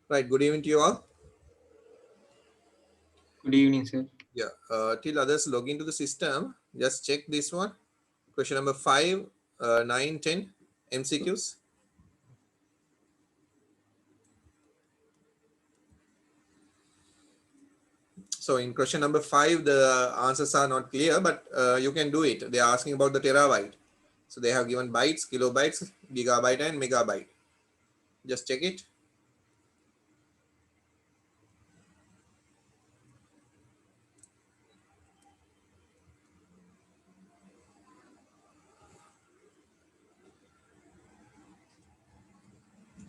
Right. Good evening to you all. Good evening, sir. Yeah. Till others log into the system, just check this one. Question number 5, 9, 10 MCQs. So in question number 5, the answers are not clear, but you can do it. They are asking about the terabyte. So they have given bytes, kilobytes, gigabyte, and megabyte. Just check it.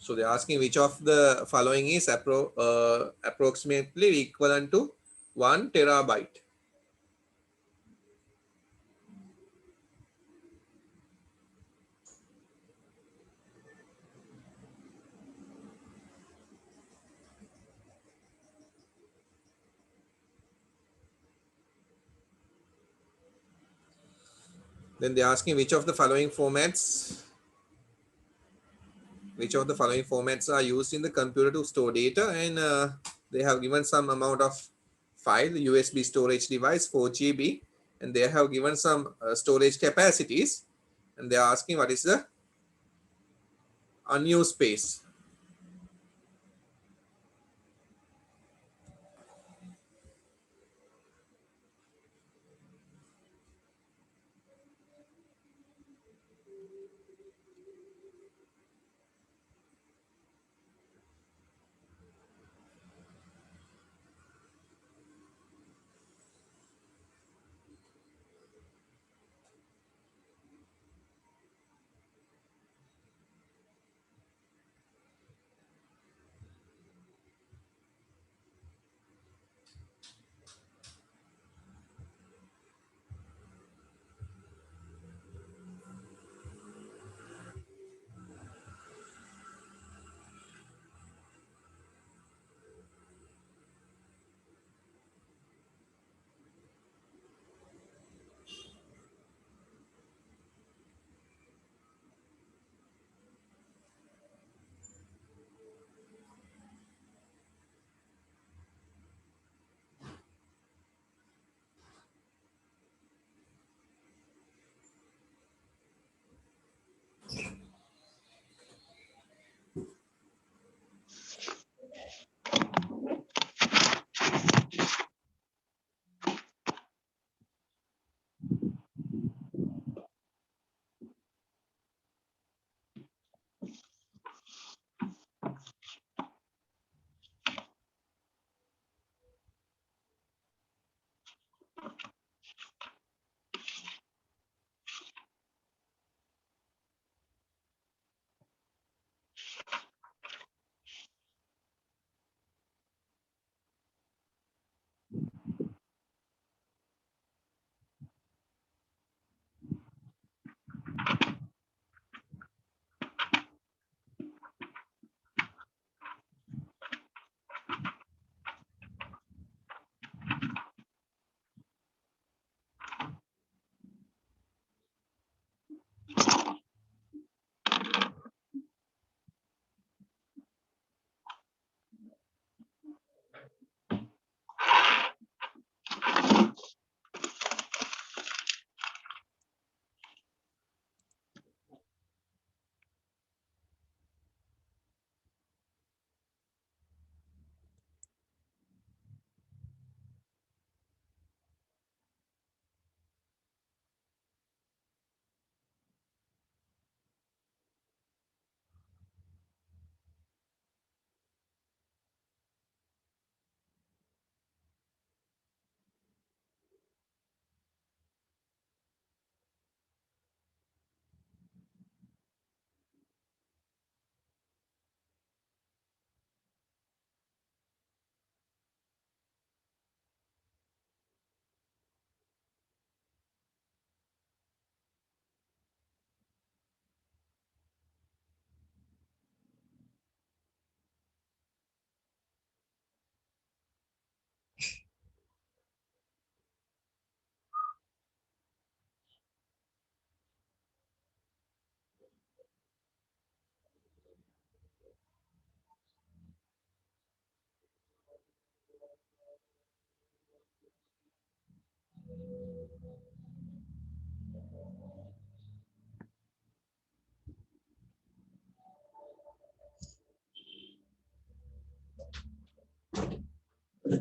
So they're asking which of the following is approximately equivalent to 1 terabyte. Then they're asking which of the following formats are used in the computer to store data, and they have given some amount of file, USB storage device 4 GB, and they have given some storage capacities, and they are asking what is the unused space.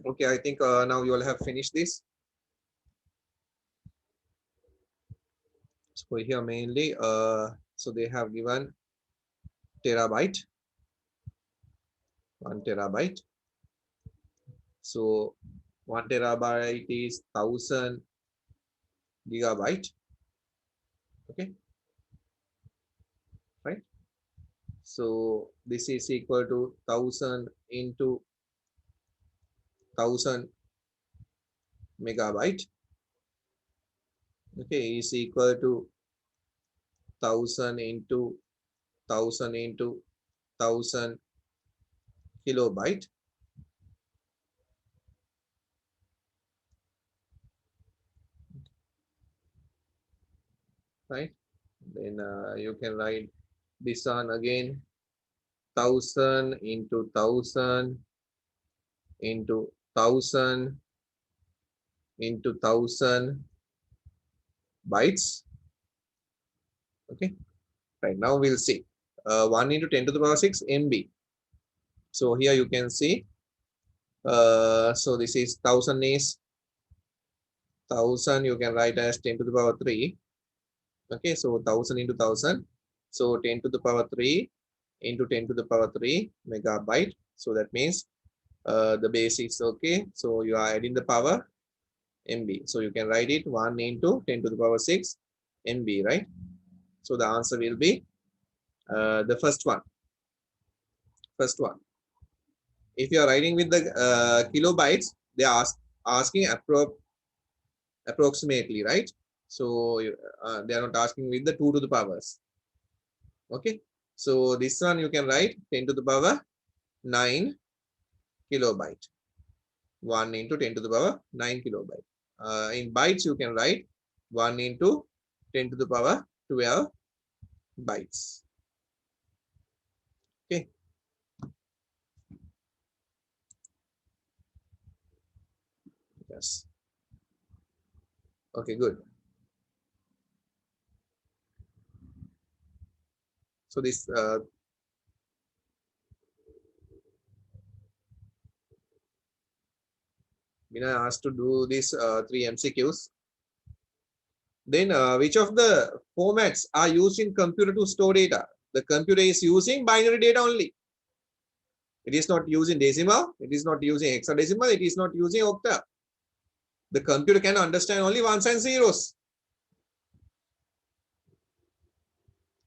Okay, I think now you all have finished this. So here mainly, so they have given terabyte, 1 terabyte. So 1 terabyte is 1000 gigabyte. Okay, right? So this is equal to 1000 into 1000 megabyte. Okay, is equal to 1000 into 1000 into 1000 kilobyte. Right? Then you can write this one again, 1000 into 1000 into 1000 into 1000 bytes. Okay, right now we'll see 1 into 10 to the power 6 MB. So here you can see, so this is 1000 is 1000, you can write as 10 to the power 3. Okay, so 1000 into 1000, so 10 to the power 3 into 10 to the power 3 megabyte. So that means the base is okay, so you are adding the power MB, so you can write it 1 into 10 to the power 6 MB, right? So the answer will be the first one. If you are writing with the kilobytes, they are asking approximately, right? So they are not asking with the 2 to the powers. Okay, so this one you can write 10 to the power 9 kilobyte. 1 into 10 to the power 9 kilobyte. In bytes, you can write 1 into 10 to the power 12 bytes. Okay. Yes. Okay, good. So this Bina asked to do this 3 MCQs. Then which of the formats are used in computer to store data? The computer is using binary data only. It is not using decimal. It is not using hexadecimal. It is not using octa. The computer can understand only ones and zeros.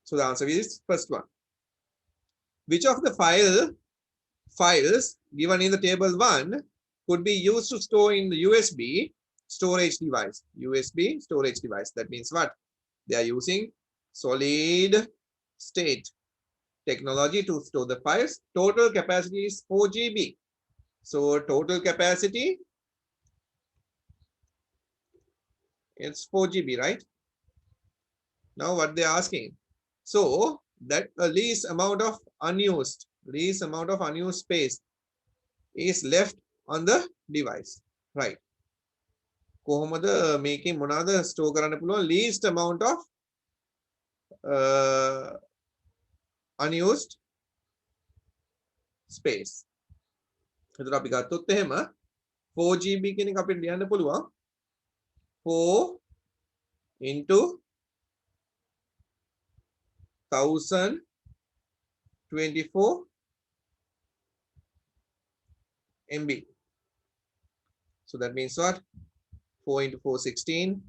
So the answer is first one. Which of the files given in the table 1 could be used to store in the USB storage device? USB storage device. That means what? They are using solid state technology to store the files. Total capacity is 4 GB. So total capacity, it's 4 GB, right? Now what they're asking. So that a least amount of unused space is left on the device, right? කොහොමද මේකේ මොනවාද Store කරන්න පුළුවන් least amount of unused space. එතකොට අපි ගත්තොත් එහෙම 4GB කියන එක අපිට ලියන්න පුළුවන් 4 into 1024 MB. So that means what? 4 into 4, 16.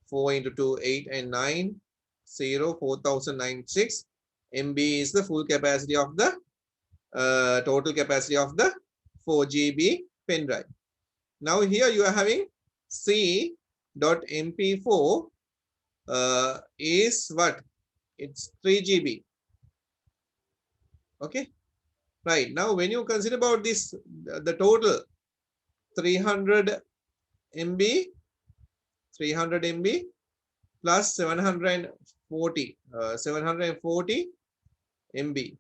4 into 2, 8 and 9. 0, 4096 MB is the full capacity of the total capacity of the 4 GB pen drive. Now here you are having C.MP4 is what? It's 3 GB. Okay, right. Now when you consider about this, the total 300 MB plus 740 MB.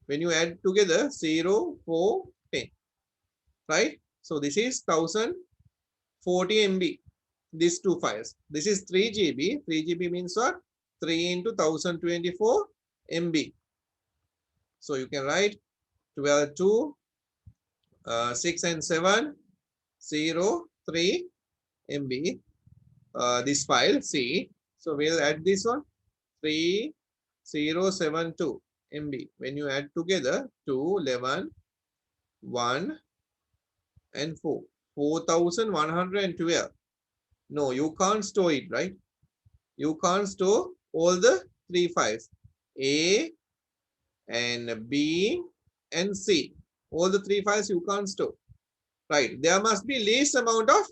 When you add together 0, 4, 10, right? So this is 1000 40 MB. These two files. This is 3 GB. 3 GB means what? 3 into 1024 MB. So you can write 12 to 6 and 7 0 3 MB. This file C. So we'll add this one 3072 MB. When you add together 2, 11, 1 and 4, 4112. No, you can't store it, right? You can't store all the three files, A and B and C. All the three files you can't store, right? There must be least amount of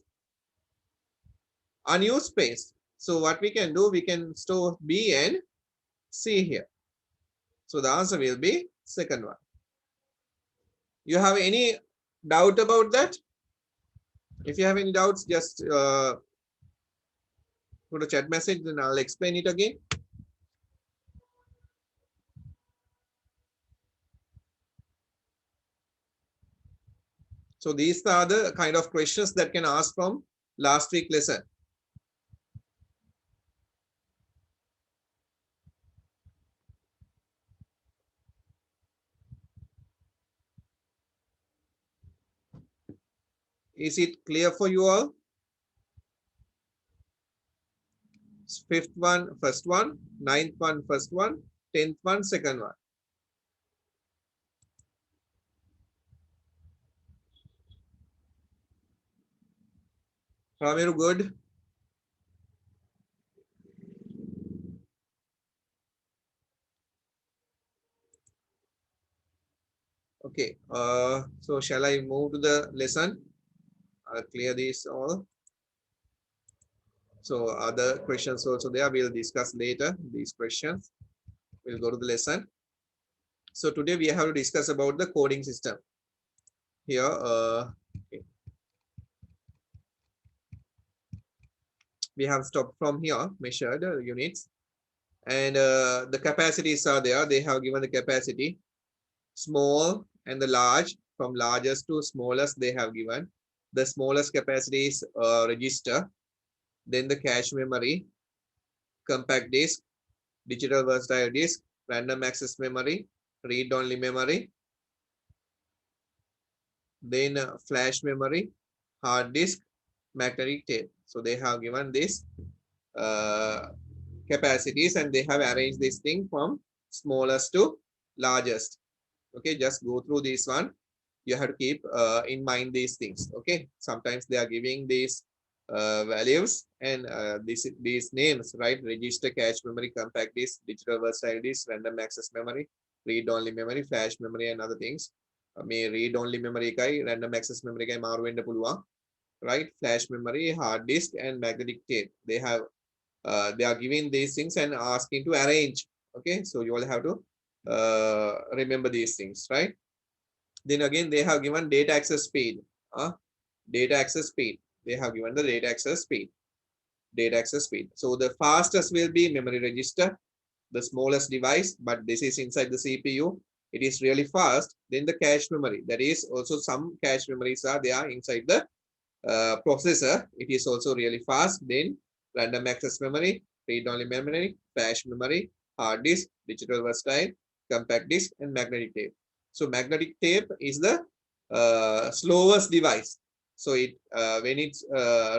unused space. So what we can do, we can store B and C here. So the answer will be second one. You have any doubt about that? If you have any doubts, just put a chat message, then I'll explain it again. So these are the kind of questions that can ask from last week lesson. Is it clear for you all? Fifth one, first one, ninth one, first one, 10th one, second one. Ramiru, good. Okay, so shall I move to the lesson? I'll clear these all. So other questions also there, we'll discuss later these questions. We'll go to the lesson. So today we have to discuss about the coding system. Here, okay. We have stopped from here, measured units. And the capacities are there. They have given the capacity, small and the large, from largest to smallest they have given. The smallest capacity is register, then the cache memory, compact disk, digital versatile disk, random access memory, read-only memory, then flash memory, hard disk, magnetic tape. So they have given this capacities and they have arranged this thing from smallest to largest. Okay, just go through this one. You have to keep in mind these things. Okay, sometimes they are giving these values and these names, right? Register, cache memory, compact disk, digital versatile disk, random access memory, read-only memory, flash memory, and other things. May read-only memory kai, random access memory kai maru wenna puluwan, right? Flash memory, hard disk, and magnetic tape. They are giving these things and asking to arrange. Okay, so you all have to remember these things, right? Then again, they have given data access speed. Data access speed. They have given the data access speed. Data access speed. So the fastest will be memory register, the smallest device, but this is inside the CPU. It is really fast. Then the cache memory. That is also some cache memories are there inside the processor. It is also really fast. Then random access memory, read-only memory, flash memory, hard disk, digital versatile, compact disk, and magnetic tape. So magnetic tape is the slowest device. So it when it's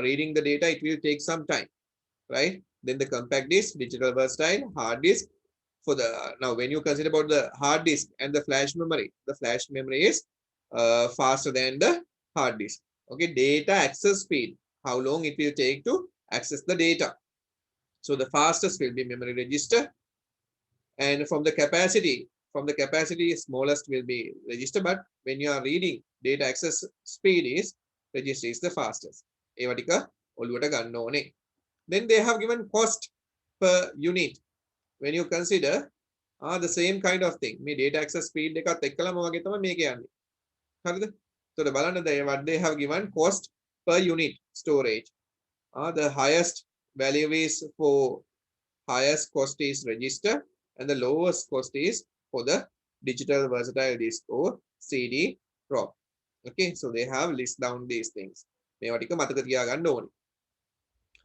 reading the data, it will take some time, right? Then the compact disk, digital versatile, hard disk. For the now, when you consider about the hard disk and the flash memory is faster than the hard disk. Okay, data access speed, how long it will take to access the data. So the fastest will be memory register, and from the capacity smallest will be register, but when you are reading, data access speed is register is the fastest. Then they have given cost per unit. When you consider the same kind of thing, මේ data access speed එකත් එක්කලම වගේ තමයි මේක යන්නේ. හරිද? So what they have given cost per unit storage. The highest value is for highest cost is register and the lowest cost is for the digital versatile disk or CD-ROM. Okay, so they have list down these things. මේවා ටික මතක තියාගන්න ඕනේ.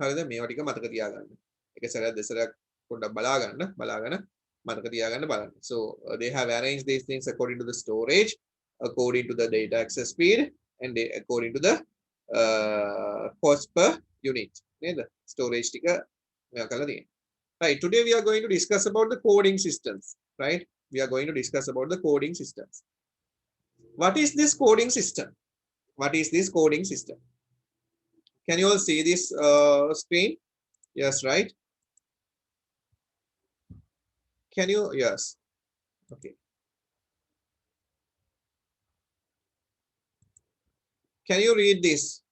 හරිද? මේවා ටික මතක තියාගන්න. එක සැරයක් දෙසරයක් පොඩ්ඩක් බලාගෙන මතක තියාගන්න බලන්න. So they have arranged these things according to the storage, according to the data access speed, and according to the cost per unit. නේද? Storage ටික මේවා කරලා තියෙනවා. Right, today we are going to discuss about the coding systems, right? We are going to discuss about the coding systems. What is this coding system? What is this coding system? Can you all see this screen? Yes, right? Can you? Yes. Okay. Can you read this?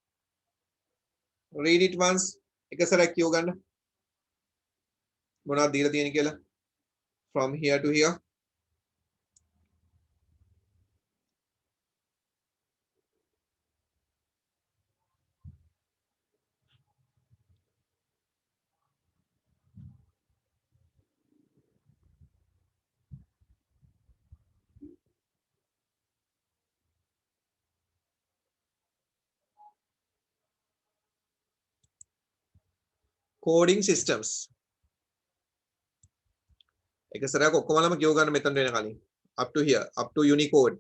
Read it once. එක සැරයක් කියව ගන්න. මොනවද දීලා තියෙන්නේ කියලා? From here to here. Coding systems. එක සැරයක් ඔක්කොමලම කියව ගන්න මෙතන වෙන කලින්. Up to here, up to Unicode.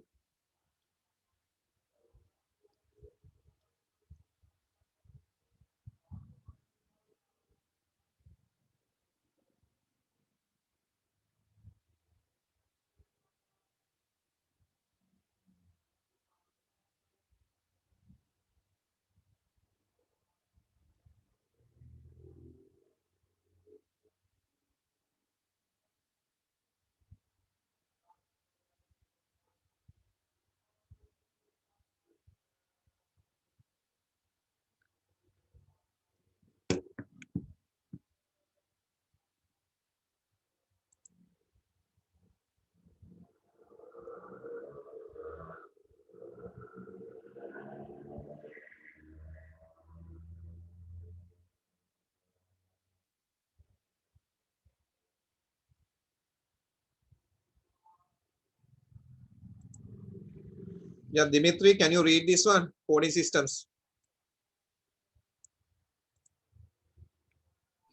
Yeah, Dimitri, can you read this one? Coding systems.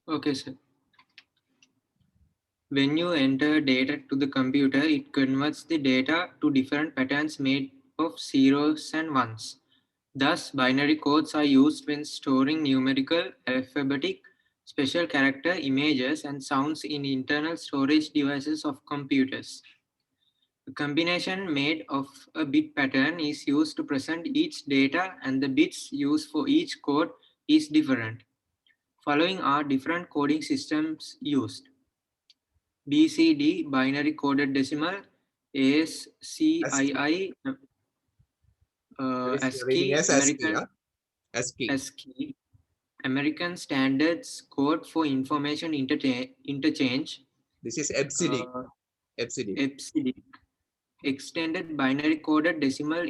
Okay, sir. When you enter data to the computer, it converts the data to different patterns made of zeros and ones. Thus, binary codes are used when storing numerical, alphabetic, special character, images, and sounds in internal storage devices of computers. A combination made of a bit pattern is used to present each data, and the bits used for each code is different. Following are different coding systems used. BCD, binary coded decimal, ASCII, Reading ASCII, as ASCII, American ASCII. ASCII, American Standards Code for Information Interchange. This is EBCD. EBCD. EBCD, Extended Binary Coded Decimal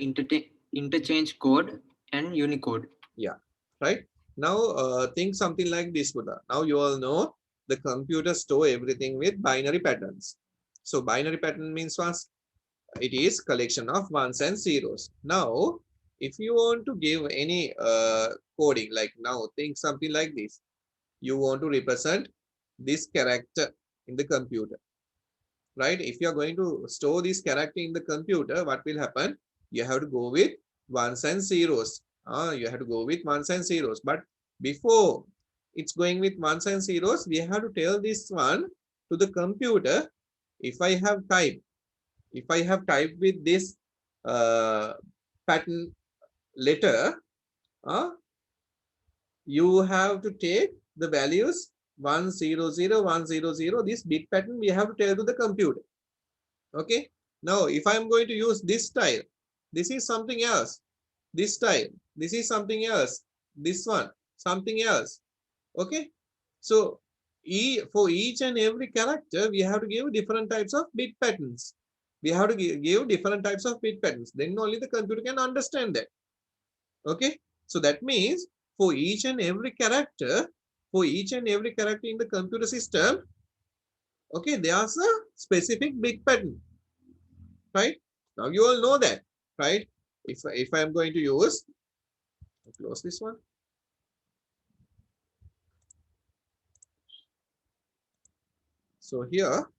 Interchange Code, and Unicode. Yeah, right. Now think something like this, Buddha. Now you all know the computer store everything with binary patterns. So binary pattern means what? It is collection of ones and zeros. Now, if you want to give any coding, like now think something like this. You want to represent this character in the computer, right? If you are going to store this character in the computer, what will happen? You have to go with ones and zeros. You have to go with ones and zeros. But before it's going with ones and zeros, we have to tell this one to the computer. If I have typed with this pattern letter, you have to take the values 100 100. This bit pattern we have to tell to the computer. Okay, now if I'm going to use this style, this is something else. This style, this is something else. This one, something else. Okay, so for each and every character, we have to give different types of bit patterns. We have to give different types of bit patterns. Then only the computer can understand that. Okay, so that means for each and every character in the computer system, okay, there's a specific bit pattern, right? Now you all know that, right? If I'm going to use Close this one. So here,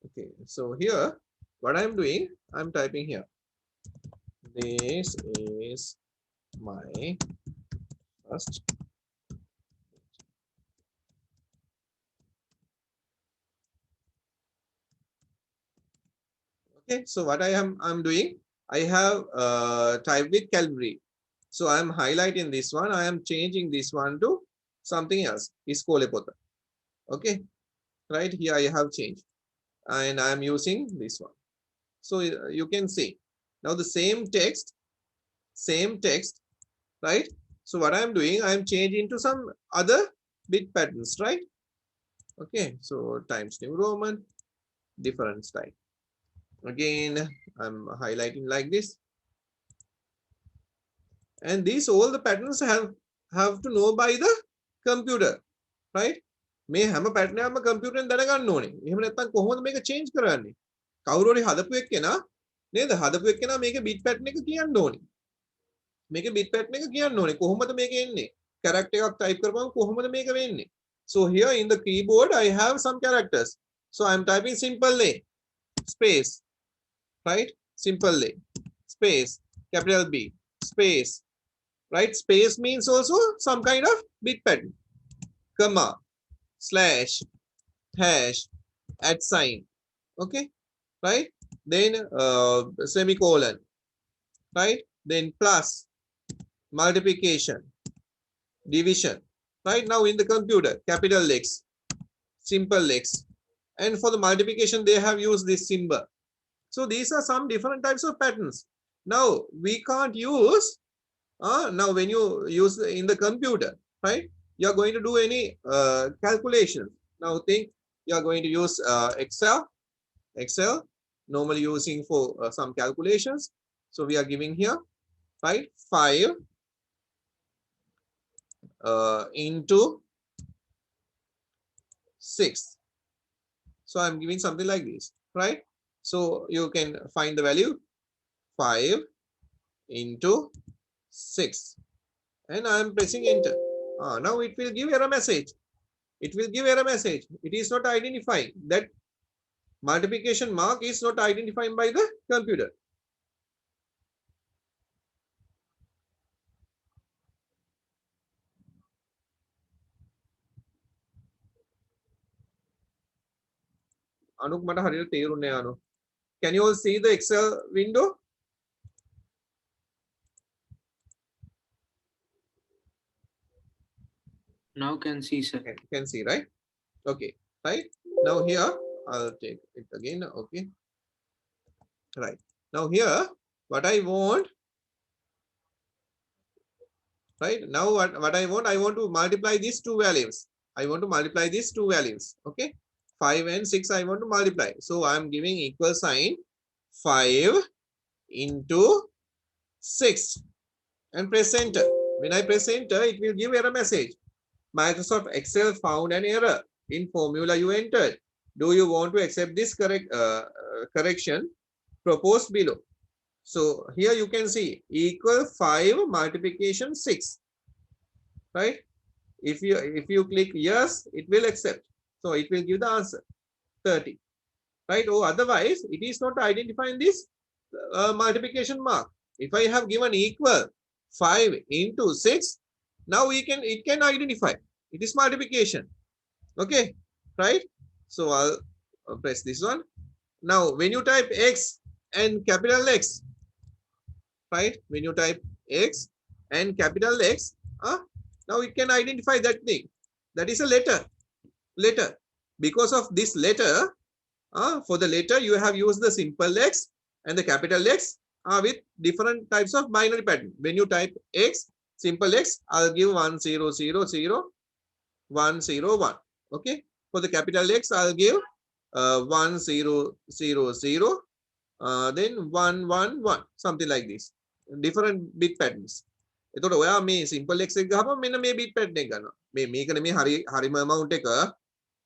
okay, so here, what I'm doing, I'm typing here. This is my first. Okay, so what I'm doing, I have typed with Calvary. So I'm highlighting this one. I am changing this one to something else. Iskolepota. Okay, right here I have changed, and I'm using this one. So you can see now the same text, right? So what I'm doing, I'm changing to some other bit patterns, right? Okay, so Times New Roman, different style. Again, I'm highlighting like this. And these all the patterns have to know by the computer, right? මේ හැම pattern එකක්ම computer එකෙන් දැනගන්න ඕනේ. එහෙම නැත්නම් කොහොමද මේක change කරන්නේ? කවුරු හරි හදපු එක්කෙනා නේද? හදපු එක්කෙනා මේකේ bit pattern එක කියන්න ඕනේ. මේකේ bit pattern එක කියන්න ඕනේ. කොහොමද මේක එන්නේ? character එකක් type කරපුවම කොහොමද මේක වෙන්නේ? So here in the keyboard I have some characters. So I'm typing simple A space, right? Simple A space capital B space, right? Space means also some kind of bit pattern, comma, slash, hash, at sign, okay, right? Then semicolon, right? Then plus, multiplication, division, right? Now in the computer, capital X, simple X, and for the multiplication they have used this symbol. So these are some different types of patterns. Now we can't use now when you use in the computer, right? You are going to do any calculation. Now think you are going to use Excel normally using for some calculations. So we are giving here, right? 5 into 6. So I'm giving something like this, right? So you can find the value 5 into 6, and I'm pressing enter. Now it will give error message. It will give error message. It is not identifying. That multiplication mark is not identified by the computer. Anuk mata hariyata තේරුන්නේ anu. Can you all see the Excel window? Now can see, sir. Can see, right? Okay, right. Now here I'll take it again. Okay, right. Now here what I want, right? Now what I want to multiply these two values. I want to multiply these two values. Okay, 5 and 6 I want to multiply. So I'm giving equal sign 5 into 6 and press enter. When I press enter, it will give error message. Microsoft Excel found an error in formula you entered. Do you want to accept this correction proposed below? So here you can see equal 5 multiplication 6, right? If you click yes, it will accept. So it will give the answer 30, right? Or otherwise it is not identifying this multiplication mark. If I have given equal 5 into 6, now it can identify it is multiplication. Okay, right? So I'll press this one. Now when you type X and capital X, right? When you type X and capital X, now it can identify that thing. That is a letter. Because of this letter, for the letter you have used the simple X and the capital X with different types of binary pattern. When you type X, simple X, I'll give 1 0 0 0 1 0 1. Okay, for the capital X, I'll give 1 0 0 0 then 1 1 1, something like this. Different bit patterns. එතකොට ඔයා මේ simple x එක ගහපුවම මෙන්න මේ bit pattern එක ගන්නවා. මේකනේ මේ හරිම amount එක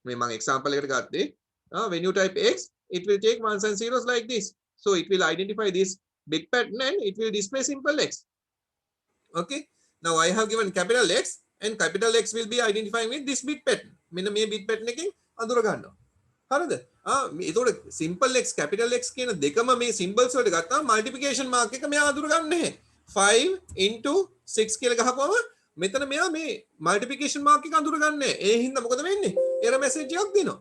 මේ මම example එකට ගත්තේ. When you type x, it will take ones and zeros like this. So it will identify this bit pattern and it will display simple x. Okay. Now I have given capital X and capital X will be identifying with this bit pattern. මෙන්න මේ bit pattern එකෙන් අඳුර ගන්නවා. හරිද? එතකොට simple x capital X කියන දෙකම මේ symbols වලට ගත්තාම multiplication mark එක මෙයා අඳුර ගන්න නැහැ. 5 into 6 කියලා ගහපුවම මෙතන මෙයා මේ multiplication mark එක අඳුර ගන්න නැහැ. ඒ හින්දා මොකද වෙන්නේ? error message එකක් දෙනවා.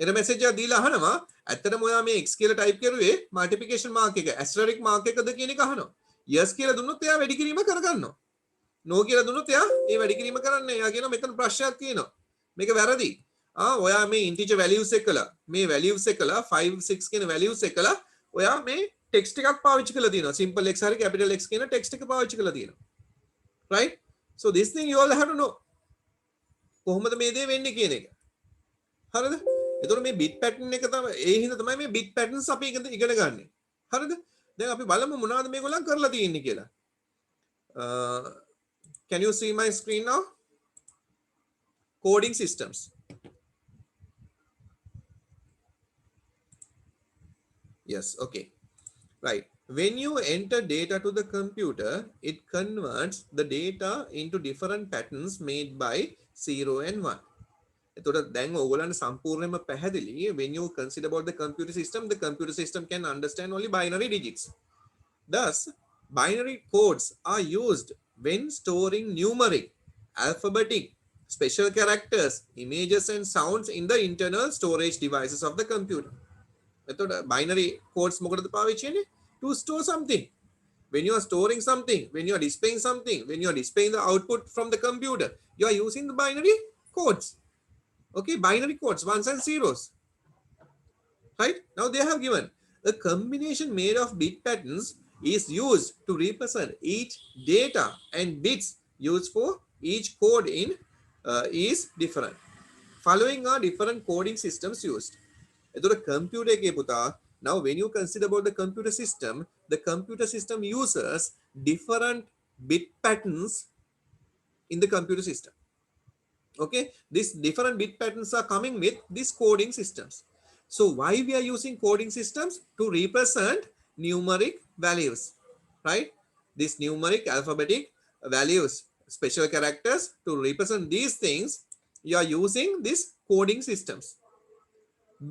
error message එකක් දීලා අහනවා ඇත්තටම ඔයා මේ x කියලා type කරුවේ multiplication mark එක asterisk mark එකද කියන එක අහනවා. yes කියලා දුන්නොත් එයා වැඩි කිරීම කරගන්නවා. no කියලා දුන්නොත් එයා ඒ වැඩි කිරීම කරන්නේ. එයා කියනවා මෙතන ප්‍රශ්නයක් තියෙනවා. මේක වැරදි. ඔයා මේ integer values එකලා මේ values එකලා 5 6 කියන values එකලා ඔයා මේ text එකක් පාවිච්චි කරලා තියෙනවා. simple x හරි capital X කියන text එක පාවිච්චි කරලා තියෙනවා. right? So this thing you all have to know. කොහොමද මේ දේ වෙන්නේ කියන එක. හරිද? එතකොට මේ bit pattern එක තමයි ඒ හින්දා තමයි මේ bit patterns අපි ඉගෙන ගන්න. හරිද? දැන් අපි බලමු මොනවද මේගොල්ලන් කරලා තියෙන්නේ කියලා. Can you see my screen now? Coding systems. Yes, okay. Right. When you enter data to the computer, it converts the data into different patterns made by 0 and 1. එතකොට දැන් ඔයගොල්ලන්ට සම්පූර්ණයෙන්ම පැහැදිලි when you consider about the computer system can understand only binary digits. Thus, binary codes are used when storing numeric, alphabetic, special characters, images and sounds in the internal storage devices of the computer. එතකොට binary codes මොකටද පාවිච්චි වෙන්නේ? To store something. When you are storing something, when you are displaying something, when you are displaying the output from the computer, you are using the binary codes. Okay, binary codes, ones and zeros. Right? Now they have given a combination made of bit patterns is used to represent each data and bits used for each code in is different. Following are different coding systems used. එතකොට computer එකේ පුතා now when you consider about the computer system uses different bit patterns in the computer system. Okay, these different bit patterns are coming with these coding systems. So why we are using coding systems? To represent numeric values, right? These numeric alphabetic values, special characters, to represent these things you are using these coding systems.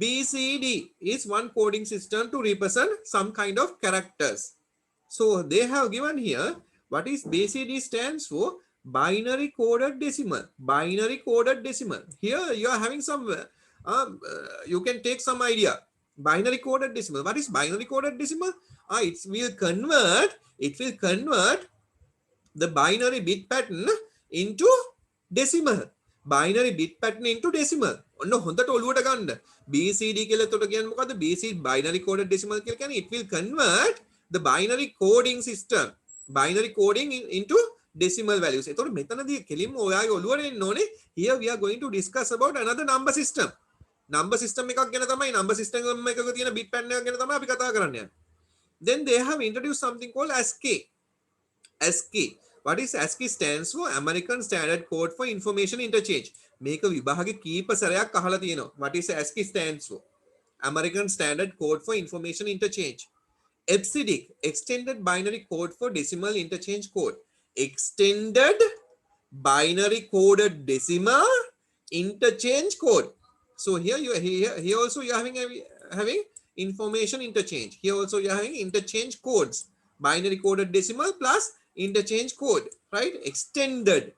BCD is one coding system to represent some kind of characters. So they have given here what is BCD stands for binary coded decimal. Binary coded decimal. Here you are having some you can take some idea. Binary coded decimal. What is binary coded decimal? It will convert the binary bit pattern into decimal. Binary bit pattern into decimal. ඔන්න හොඳට ඔලුවට ගන්න. BCD කියලා එතකොට කියන්නේ මොකද්ද? BCD binary coded decimal කියලා කියන්නේ it will convert the binary coding system. Binary coding into decimal values. එතකොට මෙතනදී කෙලින්ම ඔයාගේ ඔලුවට එන්න ඕනේ. Here we are going to discuss about another number system. Number system එකක් ගැන තමයි number system එකක තියෙන bit pattern එකක් ගැන තමයි අපි කතා කරන්න යන්නේ. Then they have introduced something called ASCII. ASCII. What is ASCII stands for American Standard Code for Information Interchange. මේක විභාගෙ කීප සැරයක් අහලා තියෙනවා. What is ASCII stands for? American Standard Code for Information Interchange. EBCDIC, Extended Binary Code for Decimal Interchange Code. Extended Binary Coded Decimal Interchange Code. So here also you are having information interchange. Here also you are having interchange codes. Binary coded decimal plus interchange code, right? Extended.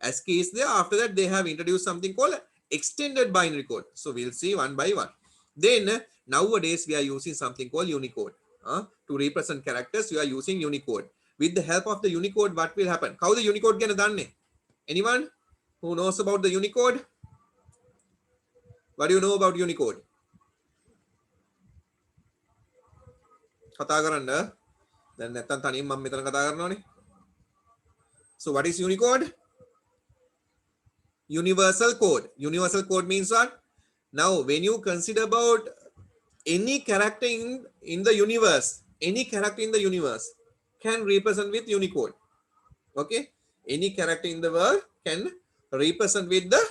ASCII is there. After that, they have introduced something called extended binary code. So we'll see one by one. Then nowadays we are using something called Unicode. To represent characters, we are using Unicode. With the help of the Unicode, what will happen? How the Unicode gonna done? Anyone who knows about the Unicode? What do you know about Unicode? කතා කරන්න. දැන් නැත්තම් තනියෙන් මම මෙතන කතා කරනවානේ. So what is Unicode? Universal code. Universal code means what? Now when you consider about any character in the universe, any character in the universe can represent with Unicode. Okay, any character in the world can represent with the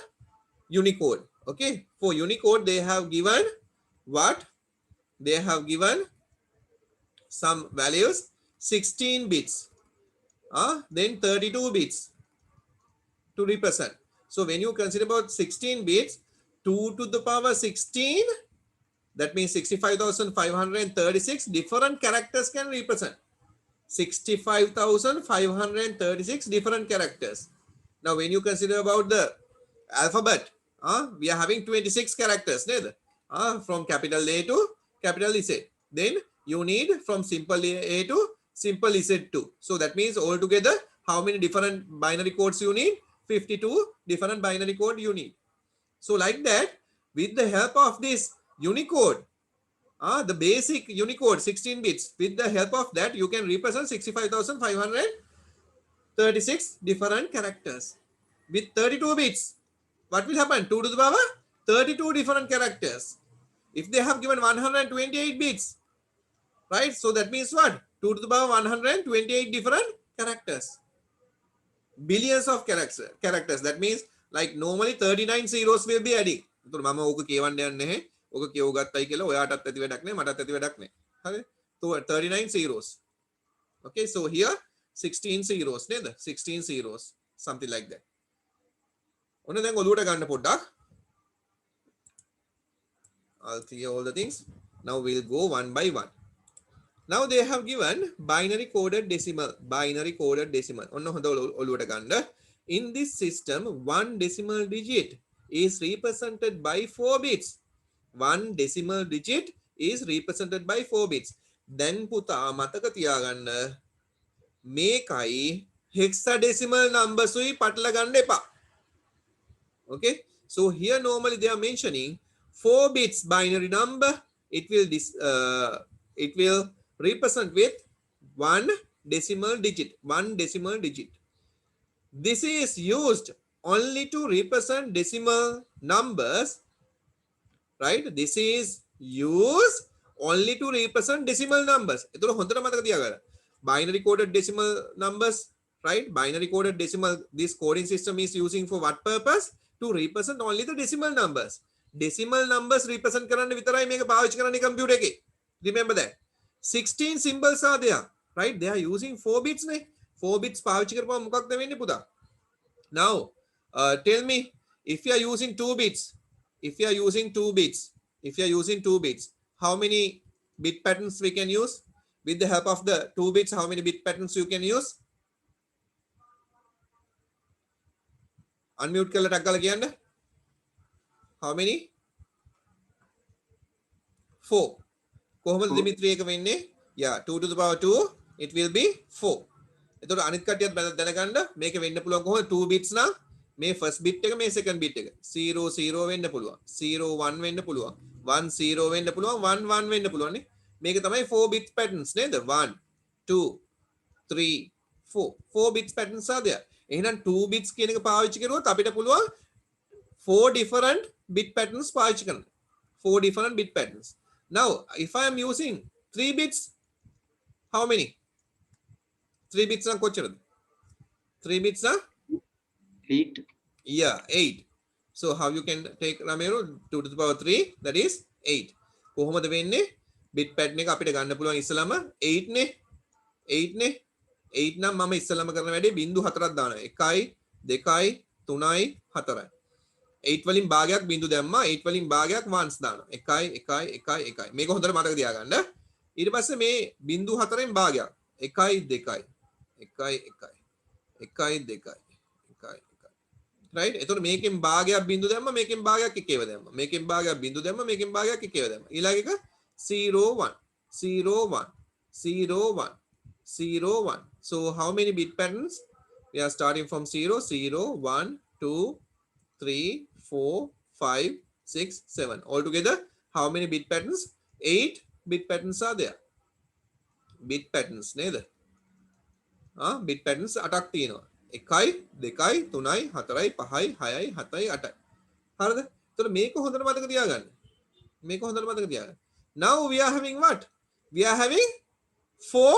Unicode. Okay, for Unicode they have given what? They have given some values, 16 bits, then 32 bits to represent. So when you consider about 16 bits, 2 to the power 16, that means 65,536 different characters can represent. 65,536 different characters. Now when you consider about the alphabet, we are having 26 characters, from capital A to capital Z. Then you need from simple A to simple Z2. So that means altogether how many different binary codes you need? 52 different binary code you need. So like that, with the help of this Unicode, the basic Unicode 16 bits, with the help of that you can represent 65,536 different characters. With 32 bits, what will happen? 2 to the power 32 different characters. If they have given 128 bits, right? So that means what? 2 to the power 128 different characters. Billions of characters. That means like normally 39 zeros will be adding. So මම ඕක කියවන්න යන්නේ නැහැ. ඕක කියව ගත්තයි කියලා ඔයාටත් ඇති වැඩක් නැහැ, මටත් ඇති වැඩක් නැහැ. හරි? So 39 zeros. Okay, so here 16 zeros නේද? 16 zeros, something like that. ඔන්න දැන් ඔලුවට ගන්න පොඩ්ඩක්. I'll clear all the things. Now we'll go one by one. Now they have given binary coded decimal. Binary coded decimal. ඔන්න හොඳ ඔලුවට ගන්න. In this system, one decimal digit is represented by 4 bits. One decimal digit is represented by 4 bits. Then පුතා මතක තියාගන්න මේකයි hexadecimal numbers උයි පටල ගන්න එපා. Okay, so here normally they are mentioning 4 bits binary number. It will represent with one decimal digit. This is used only to represent decimal numbers, right? This is used only to represent decimal numbers. එතකොට හොඳට මතක තියාගන්න. Binary coded decimal numbers, right? Binary coded decimal, this coding system is using for what purpose? To represent only the decimal numbers. Decimal numbers represent කරන්න විතරයි මේක පාවිච්චි කරන්නේ computer එකේ. Remember that. 16 symbols are there, right? They are using 4 bits නේ. 4 bits පාවිච්චි කරපුවා මොකක්ද වෙන්නේ පුතා? Now, tell me, if you are using 2 bits, how many bit patterns we can use? With the help of the 2 bits, how many bit patterns you can use? Unmute කරලා ටක් ගාලා කියන්න. How many? 4. කොහොමද දිමිත්‍රි එක වෙන්නේ? Yeah, 2 to the power 2, it will be 4. එතකොට අනිත් කට්ටියත් දැනගන්න මේක වෙන්න පුළුවන් කොහොමද? 2 bits නම් මේ first bit එක මේ second bit එක 0 0 වෙන්න පුළුවන්, 0 1 වෙන්න පුළුවන්, 1 0 වෙන්න පුළුවන්, 1 1 වෙන්න පුළුවන් නේ. මේක තමයි 4 bit patterns නේද? 1 2 3 4 4 bits patterns are there. එහෙනම් 2 bits කියන එක පාවිච්චි කරුවොත් අපිට පුළුවන් 4 different bit patterns පාවිච්චි කරන්න. 4 different bit patterns. Now, if I am using 3 bits, how many? 3 bits are කොච්චරද? 3 bits are 8. Yeah, 8. So how you can take Ramiro 2 to the power 3, that is 8. කොහොමද වෙන්නේ? bit pattern එක අපිට ගන්න පුළුවන් ඉස්සලම 8 නේ. 8 නේ. 8 නම් මම ඉස්සලම කරන වැඩේ බිංදු 4ක් දානවා. 1යි 2යි 3යි 4යි. 8 වලින් භාගයක් බිංදු දැම්මා. 8 වලින් භාගයක් ones දානවා. 1යි 1යි 1යි 1යි. මේක හොඳට මතක තියාගන්න. ඊට පස්සේ මේ බිංදු 4ෙන් භාගයක් 1යි 2යි 1යි 1යි 1යි 2යි 1යි 1යි. right? එතකොට මේකෙන් භාගයක් බිංදු දැම්මා. මේකෙන් භාගයක් එකේව දැම්මා. මේකෙන් භාගයක් බිංදු දැම්මා. මේකෙන් භාගයක් එකේව දැම්මා. ඊළඟ එක 0 1 0 1 0 1 0 1. So how many bit patterns? We are starting from 0 0 1 2 3 4 5 6 7. Altogether, how many bit patterns? 8 bit patterns are there. Bit patterns නේද? bit patterns 8ක් තියෙනවා. 1යි 2යි 3යි 4යි 5යි 6යි 7යි 8යි. හරිද? එතකොට මේක හොඳට මතක තියාගන්න. Now we are having what? We are having 4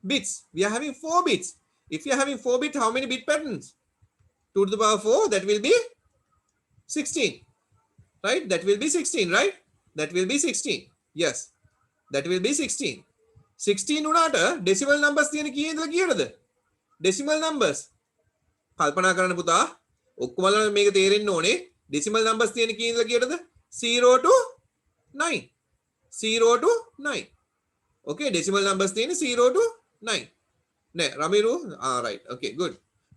bits. We are having 4 bits. If you are having 4 bit, how many bit patterns? 2 to the power 4, that will be 16, right? That will be 16, right? That will be 16. Yes, that will be 16. 16 උනාට decimal numbers තියෙන කී ඉඳලා කීයටද? Decimal numbers. කල්පනා කරන්න පුතා. ඔක්කොමලා මේක තේරෙන්න ඕනේ. Decimal numbers තියෙන කී ඉඳලා කීයටද? 0 to 9. 0 to 9. Okay, decimal numbers තියෙන 0 to 9. නෑ රමිරු right. Okay, good.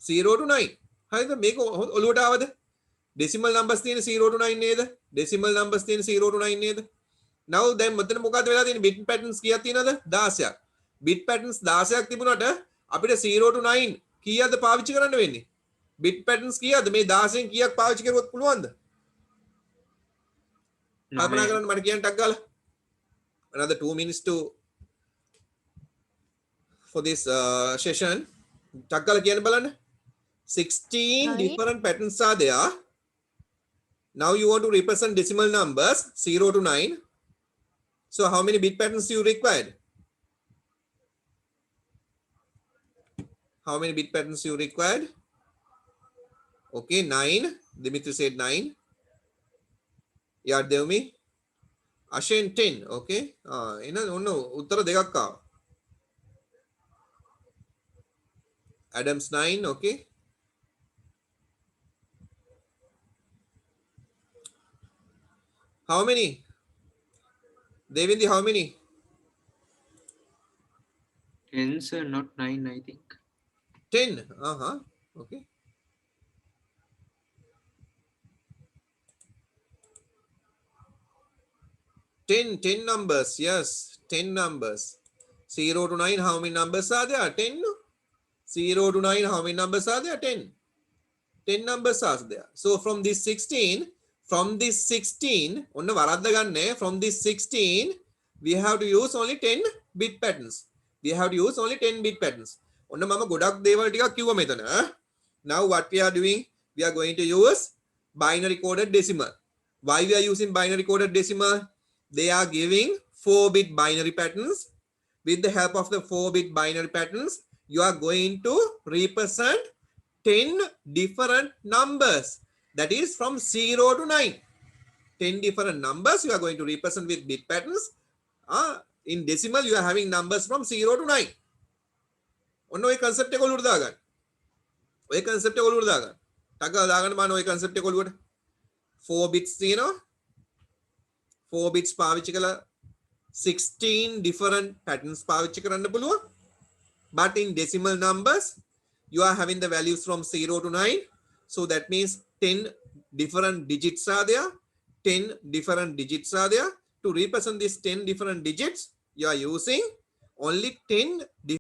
0 to 9. හරිද? මේක ඔලුවට ආවද? decimal numbers තියෙන 0 to 9 නේද? decimal numbers තියෙන 0 to 9 නේද? now දැන් මෙතන මොකද්ද වෙලා තියෙන්නේ? bit patterns කීයක් තියෙනවද? 16ක්. bit patterns 16ක් තිබුණාට අපිට 0 to 9 කීයක්ද පාවිච්චි කරන්න වෙන්නේ? bit patterns කීයක්ද? මේ 16න් කීයක් පාවිච්චි කරුවොත් පුළුවන්ද? කල්පනා කරන්න මට කියන්න ටක් ගාලා. another 2 minutes to for this session. ටක් ගාලා කියන්න බලන්න. 16 different patterns are there. Now you want to represent decimal numbers 0 to 9. So how many bit patterns you required? How many bit patterns you required? Okay, 9. Dimitri said 9. Yeah, Devmi. Ashen 10. Okay. No, uttara දෙකක් ආවා. Adams 9. Okay. How many? Devindi, how many? 10, sir, not 9, I think. 10. Okay. Ten numbers. Yes, 10 numbers. 0 to 9, how many numbers are there? 10. 0 to 9, how many numbers are there? 10. 10 numbers are there. So from this 16, from this 16, from this 16, we have to use only 10 bit patterns. We have to use only 10 bit patterns. Now what we are doing, we are going to use binary coded decimal. Why we are using binary coded decimal? They are giving 4-bit binary patterns. With the help of the 4-bit binary patterns, you are going to represent 10 different numbers. That is from 0 to 9. 10 different numbers you are going to represent with bit patterns. In decimal, you are having numbers from 0 to 9. ඔන්න ඔය concept එක ඔලුවට දාගන්න. ඔය concept එක ඔලුවට දාගන්න. ටග්ගා දාගන්න බලන්න ඔය concept එක ඔලුවට. 4 bits තියෙනවා. 4 bits පාවිච්චි කළා 16 different patterns පාවිච්චි කරන්න පුළුවන්. But in decimal numbers, you are having the values from 0 to 9. So that means 10 different digits are there. 10 different digits are there. To represent these 10 different digits, you are using only 10